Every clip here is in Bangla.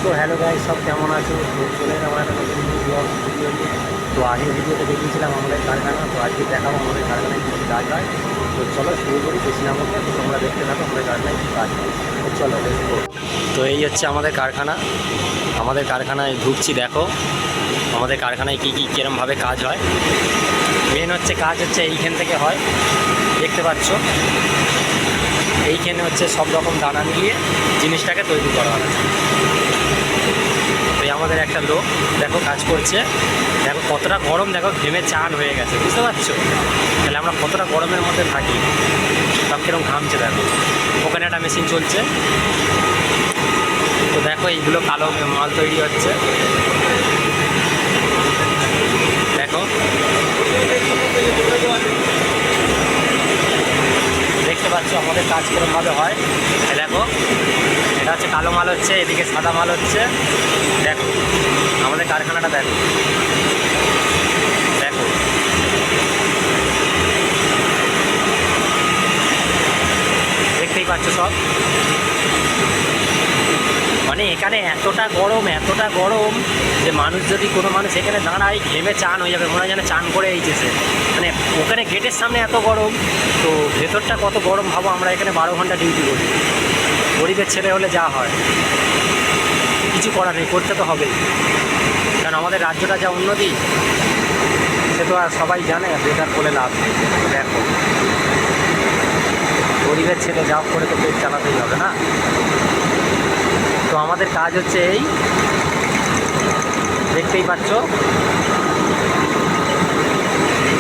তো হ্যালো গাইস, সব কেমন আছো? তো চলে এলাম একটা নতুন ব্লগ ভিডিও নিয়ে। তো আগের ভিডিওতে দেখিয়েছিলাম আমাদের কারখানা, তো আজকে দেখাবো আমাদের কারখানায় কী কী কাজ হয়। তো চলো শুরু করি, বেশি না বলতে। তো তোমরা দেখতে থাকো আমাদের কারখানায় কী কাজ হয়। তো চলো দেখো। তো এই হচ্ছে আমাদের কারখানা। আমাদের কারখানায় ঢুকছি, দেখো আমাদের কারখানায় কী কী কীরমভাবে কাজ হয়। মেন হচ্ছে কাজ হচ্ছে এইখান থেকে হয়, দেখতে পাচ্ছ। এইখানে হচ্ছে সব রকম দানা মিলিয়ে জিনিসটাকে তৈরি করা হয়। এই আমাদের একটা লোক দেখো কাজ করছে, দেখো কতটা গরম, দেখো ঘেমে চান হয়ে গেছে, বুঝতে পারছো? তাহলে আমরা কতটা গরমের মধ্যে থাকি, সব কিরকম ঘামছে দেখো। ওখানে একটা মেশিন চলছে, তো দেখো এইগুলো কালো মাল তৈরি হচ্ছে, দেখো দেখতে পাচ্ছ আমাদের কাজ কীরকমভাবে হয়। দেখো এটা হচ্ছে কালো মাল হচ্ছে, এদিকে সাদা মাল হচ্ছে। দেখো আমাদের কারখানাটা দেখো, দেখো দেখতেই পাচ্ছ সব। মানে এখানে এতটা গরম যে মানুষ যদি কোনো মানুষ এখানে দাঁড়ায় ঘেমে চান হয়ে যাবে, মনে হয় যেন চান করে এইচেছে। মানে ওখানে গেটের সামনে এত গরম, তো ভেতরটা কত গরম ভাবো। আমরা এখানে 12 ঘন্টা ডিউটি করি, গরিবের ছেলে হলে যা হয়, কিছু করার নেই, করতে তো হবেই। কারণ আমাদের রাজ্যটা যা উন্নতি, সে তো আর সবাই জানে, বেকার বলে লাভ নেই। দেখো গরিবের ছেলে যা করে তো পেট চালাতেই হবে না। তো আমাদের কাজ হচ্ছে এই, দেখতেই পাচ্ছ।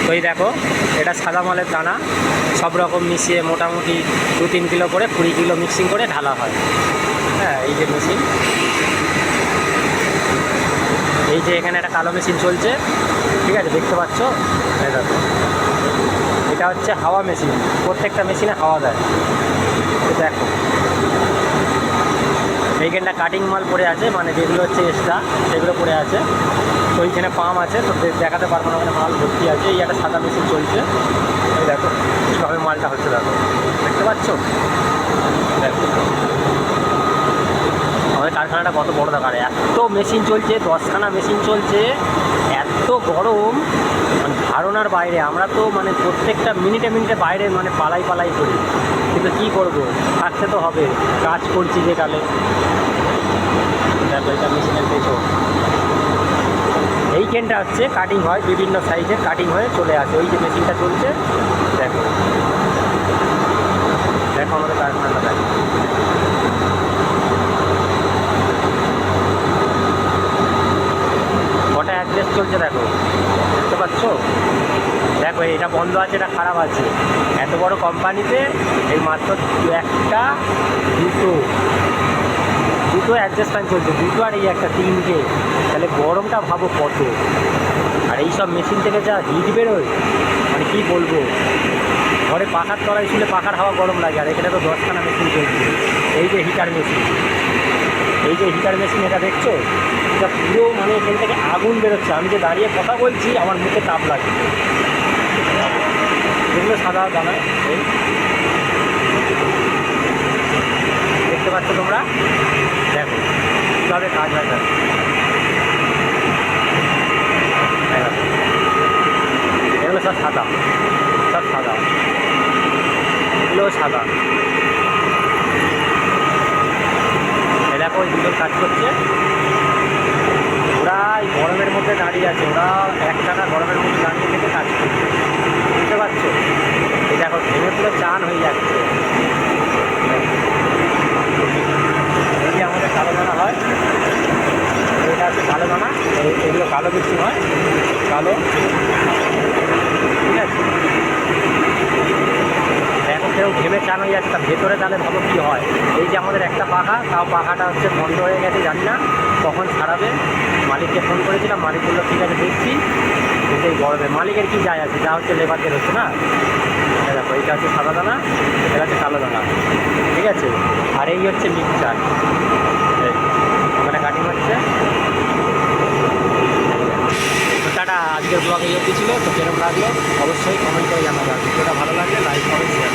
তো এই দেখো এটা সাদা মালের দানা, সব রকম মিশিয়ে মোটামুটি 2-3 কিলো করে 20 কিলো মিক্সিং করে ঢালা হয়। হ্যাঁ, এই যে মেশিন, এই যে এখানে একটা কালো মেশিন চলছে, ঠিক আছে, দেখতে পাচ্ছ। এই দেখো এটা হচ্ছে হাওয়া মেশিন, প্রত্যেকটা মেশিনে হাওয়া দেয়। দেখো এইখানটা কাটিং মাল পড়ে আছে, মানে যেগুলো হচ্ছে এক্সট্রা সেগুলো পড়ে আছে। তো এইখানে পাম্প আছে, তো দেখাতে পারবো না, ওখানে মাল ভর্তি আছে। এই একটা সাদা মেশিন চলছে, এই দেখো কীভাবে মালটা হচ্ছে, দেখো দেখতে পাচ্ছ। দেখো আমাদের কারখানাটা কত বড়, দেখার এত মেশিন চলছে, 10খানা মেশিন চলছে, এত গরম মানে ধারণার বাইরে। আমরা তো মানে প্রত্যেকটা মিনিটে মিনিটে বাইরে মানে পালাই করি, কিন্তু কী করবো, থাকতে তো হবে, কাজ করছি যে কালে। দেখো এটা মেশিনের পেছন, এইখানটা হচ্ছে কাটিং হয়, বিভিন্ন সাইজের কাটিং হয়ে চলে আসে। ওই যে মেশিনটা চলছে, দেখো দেখো আমাদের কারখানাটা দেখো। কটা অ্যাড্রেস চলছে দেখো, বুঝতে পারছো? দেখো এটা বন্ধ আছে, এটা খারাপ আছে। এত বড় কোম্পানিতে এই মাত্র দুটো অ্যাডজাস্ট ফ্যান চলছে, দুটো আর এই একটা 3টে। তাহলে গরমটা ভাবো কত। আর এই সব মেশিন থেকে যা হিট বেরোয়, মানে কী বলবো। ঘরে পাখার তলায় শুলে পাখার হাওয়া গরম লাগে, আর এখানে তো 10খানা মেশিন চলছে। এই যে হিটার মেশিন, এই যে হিটার মেশিন, এটা দেখছো, এটা পুরো মানে এখান থেকে আগুন বেরোচ্ছে। আমি যে দাঁড়িয়ে কথা বলছি, আমার মুখে তাপ লাগছে। এগুলো সাদা দানা, এই দেখতে পাচ্ছ তোমরা, দেখো কীভাবে কাজ হয়। এগুলো সব সাদা, এগুলো সাদা। দেখো ওই দুজন কাজ করছে, ওরা এই গরমের মধ্যে দাঁড়িয়ে আছে, ওরা একটানা গরমের মধ্যে দাঁড়িয়ে থেকে কাজ করছে, বুঝতে পারছো? এই দেখো ঘেমে পুরো চান হয়ে যাচ্ছে। এই যে আমাদের কালো দানা হয়, এটা হচ্ছে কালো দানা, এগুলো কালো মিক্সিং হয়, কালো, ঠিক আছে। দেখো কেউ ঘেমে চান হয়ে যাচ্ছে, তার ভেতরে তাহলে ভালো কী হয়। এই যে আমাদের একটা পাখা, তাও পাখাটা হচ্ছে বন্ধ হয়ে গেছে, জানি না কখন ছাড়াবে। মালিককে ফোন করেছিলাম, মালিক বললো ঠিক আছে দেখছি, কিন্তু এই গরমে মালিকের কী যায় আছে, যা হচ্ছে লেবারদের হচ্ছে না। দেখো এইটা হচ্ছে সাদা দানা, এটা হচ্ছে কালো দানা, ঠিক আছে। আর এই হচ্ছে মিক্সচার, ওখানে কাটিং হচ্ছে। তো টাটা, আজকের ব্লগ এই অবধি ছিল। তো কেরম লাগলো অবশ্যই কমেন্ট করে জানাবেন। ভিডিওটা ভালো লাগলে লাইক, কমেন্ট, শেয়ার।